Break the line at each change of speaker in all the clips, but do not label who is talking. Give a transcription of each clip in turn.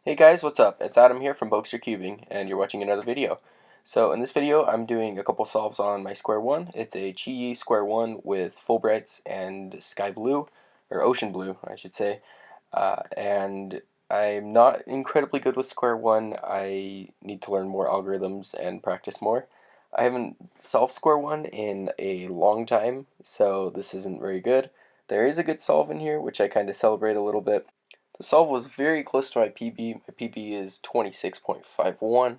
Hey guys, what's up? It's Adam here from Bookster Cubing, and you're watching another video. So in this video, I'm doing a couple solves on my square one. It's a Chi square one with Fulbrights and sky blue, or ocean blue, I should say. And I'm not incredibly good with square one. I need to learn more algorithms and practice more. I haven't solved square one in a long time, so this isn't very good. There is a good solve in here, which I kind of celebrate a little bit. The solve was very close to my PB. My PB is 26.51,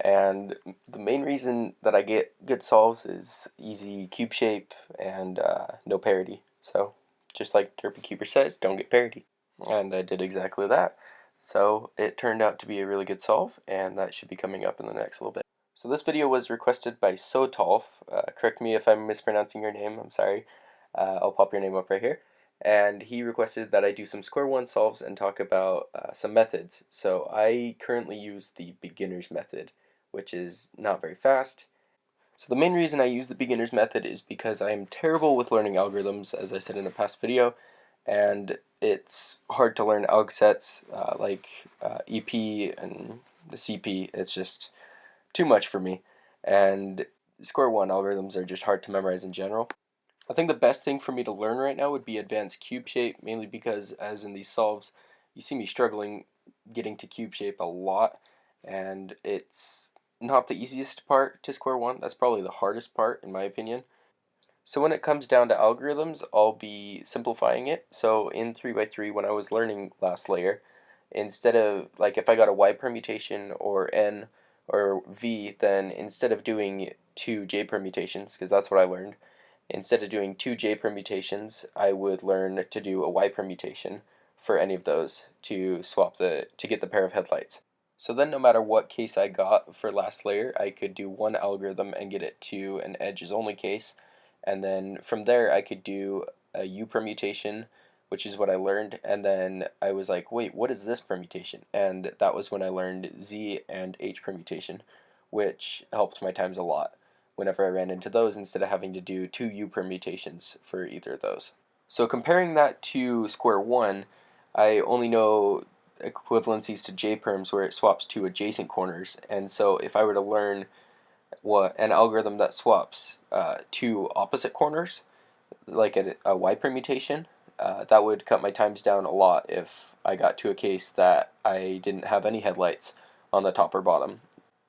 and the main reason that I get good solves is easy cube shape and no parity. So, just like Derpy Cuber says, don't get parity. And I did exactly that. So, it turned out to be a really good solve, and that should be coming up in the next little bit. So, this video was requested by Sotolf. Correct me if I'm mispronouncing your name, I'm sorry. I'll pop your name up right here. And he requested that I do some square one solves and talk about some methods. So I currently use the beginner's method, which is not very fast. So the main reason I use the beginner's method is because I am terrible with learning algorithms, as I said in a past video, and it's hard to learn alg sets like EP and the CP. It's just too much for me, and square one algorithms are just hard to memorize in general. I think the best thing for me to learn right now would be advanced cube shape, mainly because, as in these solves, you see me struggling getting to cube shape a lot, and it's not the easiest part to square one. That's probably the hardest part, in my opinion. So when it comes down to algorithms, I'll be simplifying it. So in 3 by 3 when I was learning last layer, instead of, like, if I got a Y permutation or N or V, then instead of doing two J permutations, because that's what I learned, instead of doing two J permutations, I would learn to do a Y permutation for any of those to get the pair of headlights. So then no matter what case I got for last layer, I could do one algorithm and get it to an edges only case. And then from there I could do a U permutation, which is what I learned, and then I was like, wait, what is this permutation? And that was when I learned Z and H permutation, which helped my times a lot whenever I ran into those instead of having to do two U permutations for either of those. So comparing that to square one, I only know equivalencies to J perms where it swaps two adjacent corners, and so if I were to learn what an algorithm that swaps two opposite corners, like a Y permutation, that would cut my times down a lot if I got to a case that I didn't have any headlights on the top or bottom.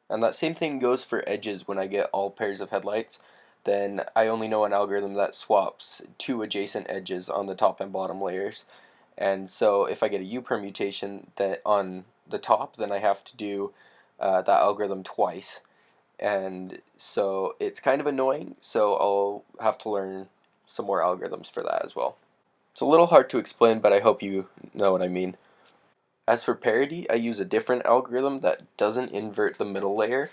And that same thing goes for edges. When I get all pairs of headlights, then I only know an algorithm that swaps two adjacent edges on the top and bottom layers. And so if I get a U permutation that on the top, then I have to do that algorithm twice. And so it's kind of annoying, so I'll have to learn some more algorithms for that as well. It's a little hard to explain, but I hope you know what I mean. As for parity, I use a different algorithm that doesn't invert the middle layer,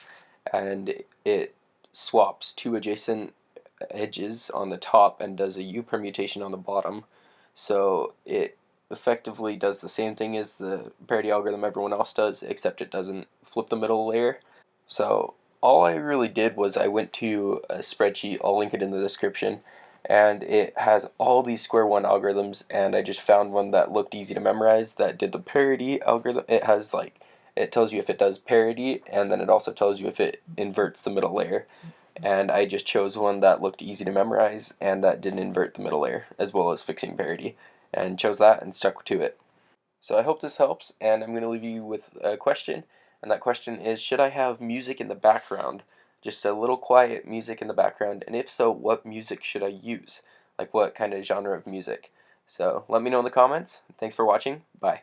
and it swaps two adjacent edges on the top and does a U permutation on the bottom. So it effectively does the same thing as the parity algorithm everyone else does, except it doesn't flip the middle layer. So all I really did was I went to a spreadsheet, I'll link it in the description, and it has all these square one algorithms, and I just found one that looked easy to memorize that did the parity algorithm. It has, like, it tells you if it does parity, and then it also tells you if it inverts the middle layer. And I just chose one that looked easy to memorize and that didn't invert the middle layer, as well as fixing parity, and chose that and stuck to it. So I hope this helps, and I'm going to leave you with a question, and that question is, should I have music in the background? Just a little quiet music in the background, and if so, what music should I use? Like, what kind of genre of music? So let me know in the comments. Thanks for watching. Bye.